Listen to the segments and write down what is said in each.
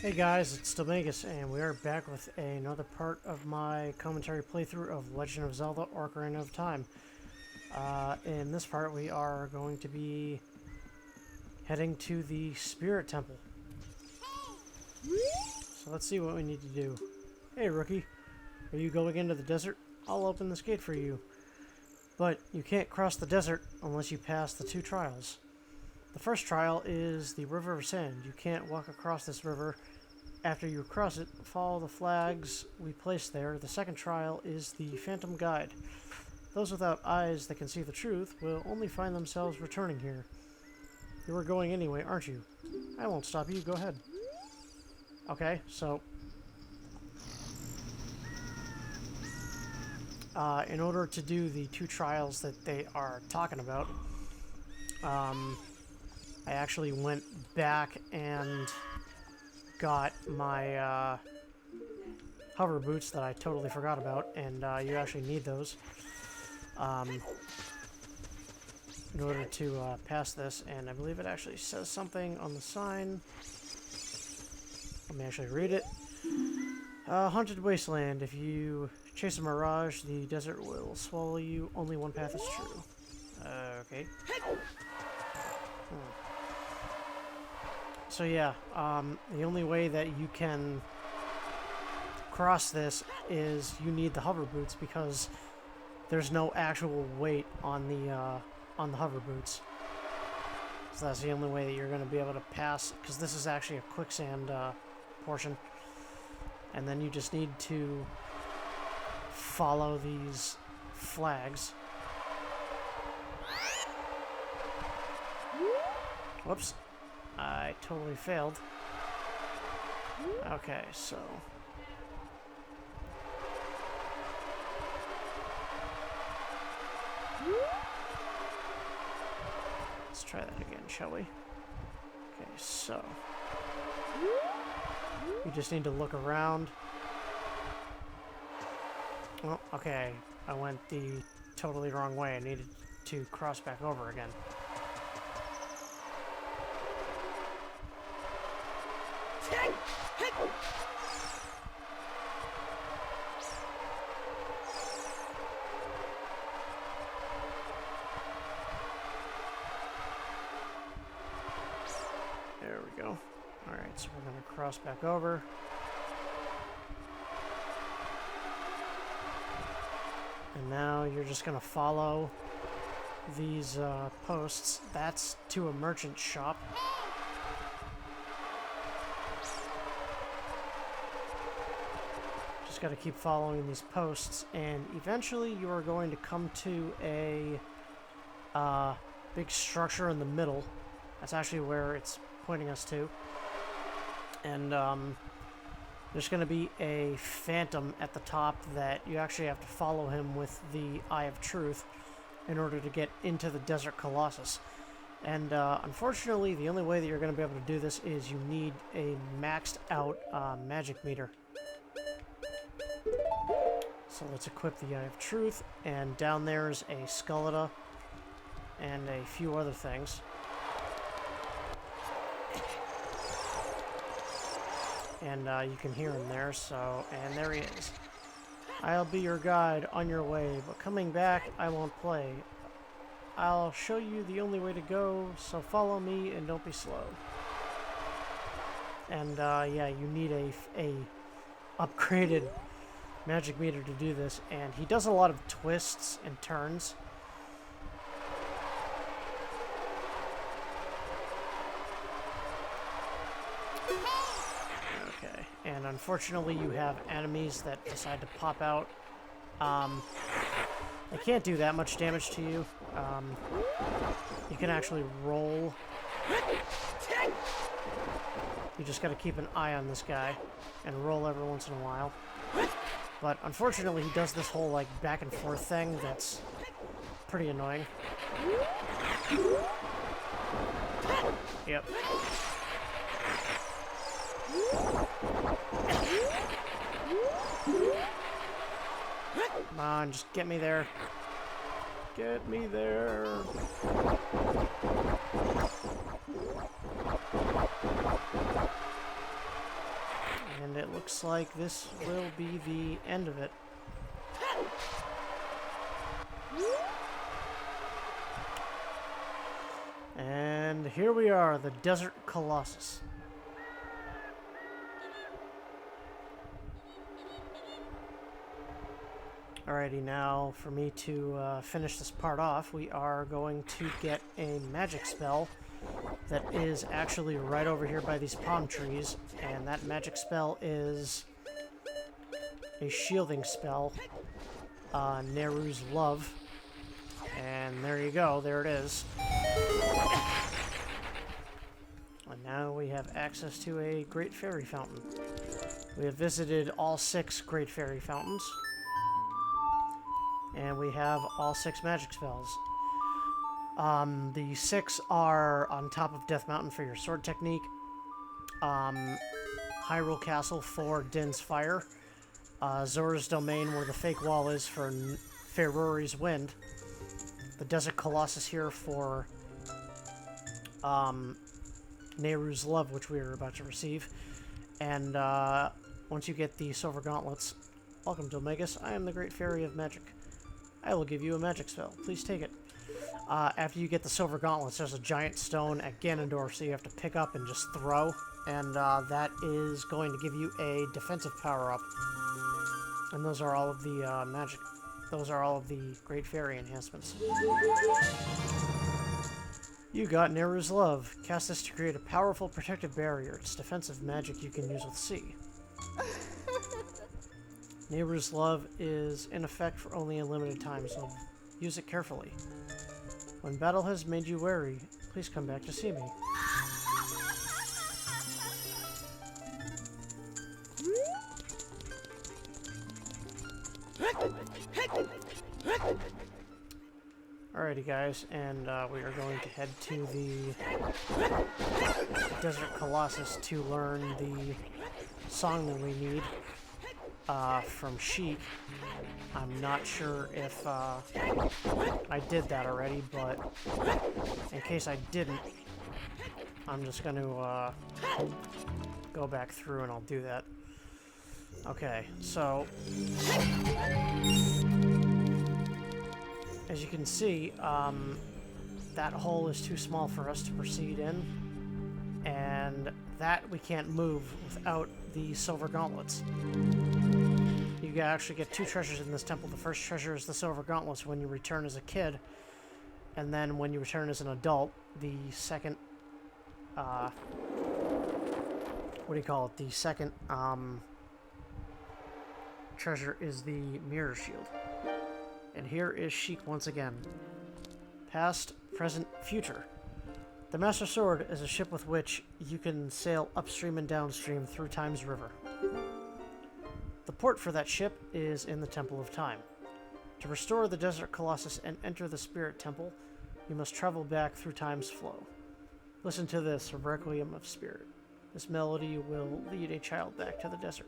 Hey guys, it's Domingus, and we are back with another part of my commentary playthrough of Legend of Zelda Orcarina of Time. In this part, we are going to be heading to the Spirit Temple. So let's see what we need to do. Hey rookie, are you going into the desert? I'll open this gate for you. But you can't cross the desert unless you pass the two trials. The first trial is the River of Sand. You can't walk across this river. After you cross it, follow the flags we placed there. The second trial is the Phantom Guide. Those without eyes that can see the truth will only find themselves returning here. You were going anyway, aren't you? I won't stop you. Go ahead. Okay, so... in order to do the two trials that they are talking about, I actually went back and got my hover boots that I totally forgot about, and you actually need those in order to pass this, and I believe it actually says something on the sign. Let me actually read it. Haunted wasteland. If you chase a mirage, the desert will swallow you. Only one path is true. Okay. So yeah, the only way that you can cross this is you need the hover boots, because there's no actual weight on the hover boots. So that's the only way that you're going to be able to pass, because this is actually a quicksand portion. And then you just need to follow these flags. Whoops. I totally failed. Okay, so... let's try that again, shall we? Okay, so... you just need to look around. Well, okay, I went the totally wrong way. I needed to cross back over again. There we go. Alright, so we're going to cross back over. And now you're just going to follow these posts. That's to a merchant shop. Just got to keep following these posts, and eventually you are going to come to a big structure in the middle. That's actually where it's pointing us to. And there's going to be a phantom at the top that you actually have to follow him with the Eye of Truth in order to get into the Dessert Colossus. And unfortunately, the only way that you're going to be able to do this is you need a maxed out magic meter. So let's equip the Eye of Truth, and down there's a Skeleta and a few other things. And you can hear him there, so, and there he is. I'll be your guide on your way, but coming back, I won't play. I'll show you the only way to go, so follow me and don't be slow. And yeah, you need a upgraded magic meter to do this, and he does a lot of twists and turns. And unfortunately, you have enemies that decide to pop out. They can't do that much damage to you. You can actually roll. You just got to keep an eye on this guy and roll every once in a while. But unfortunately, he does this whole like back and forth thing that's pretty annoying. Yep. Come on, just get me there. Get me there. looks like this will be the end of it. And here we are, the Dessert Colossus. Alrighty, now for me to finish this part off, we are going to get a magic spell that is actually right over here by these palm trees, and that magic spell is a shielding spell, Nayru's Love, and there you go, there it is. And now we have access to a Great Fairy Fountain. We have visited all 6 Great Fairy Fountains. And we have all 6 magic spells. The 6 are on top of Death Mountain for your sword technique. Hyrule Castle for Din's Fire. Zora's Domain, where the fake wall is, for Faeruri's Wind. The Desert Colossus here for Nayru's Love, which we are about to receive. And once you get the Silver Gauntlets, welcome to Omegas. I am the Great Fairy of Magic. I will give you a magic spell. Please take it. After you get the Silver Gauntlets, there's a giant stone at Ganondorf, so you have to pick up and just throw. And that is going to give you a defensive power-up. And those are all of the magic. Those are all of the Great Fairy enhancements. You got Nayru's Love. Cast this to create a powerful protective barrier. It's defensive magic you can use with C. Nayru's Love is in effect for only a limited time, so use it carefully. When battle has made you wary, please come back to see me. Alrighty guys, and we are going to head to the Desert Colossus to learn the song that we need. From Sheik. I'm not sure if I did that already, but in case I didn't, I'm just going to go back through and I'll do that. Okay, so as you can see, that hole is too small for us to proceed in, and that we can't move without the Silver Gauntlets. You actually get 2 treasures in this temple. The first treasure is the Silver Gauntlets when you return as a kid, and then when you return as an adult, the second, what do you call it? The second treasure is the Mirror Shield. And here is Sheik once again. Past, present, future. The Master Sword is a ship with which you can sail upstream and downstream through Time's river. The port for that ship is in the Temple of Time. To restore the Desert Colossus and enter the Spirit Temple, you must travel back through Time's flow. Listen to this, a Requiem of Spirit. This melody will lead a child back to the desert.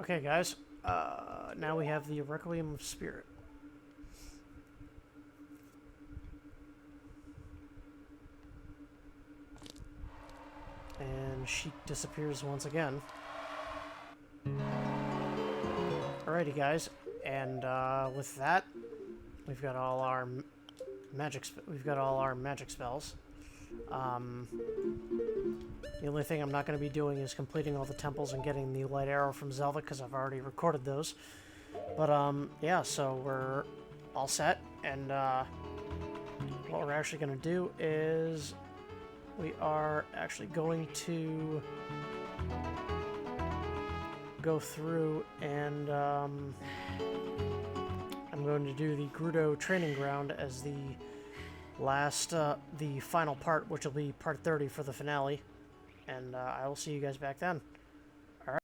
Okay, guys. Now we have the Requiem of Spirit. And Sheik disappears once again. Alrighty, guys. And with that, we've got all our magic spells. The only thing I'm not going to be doing is completing all the temples and getting the light arrow from Zelda, because I've already recorded those. But, yeah, so we're all set, and, what we're actually going to do is we are actually going to go through and I'm going to do the Grudo training ground as the last, the final part, which will be part 30 for the finale. And I will see you guys back then.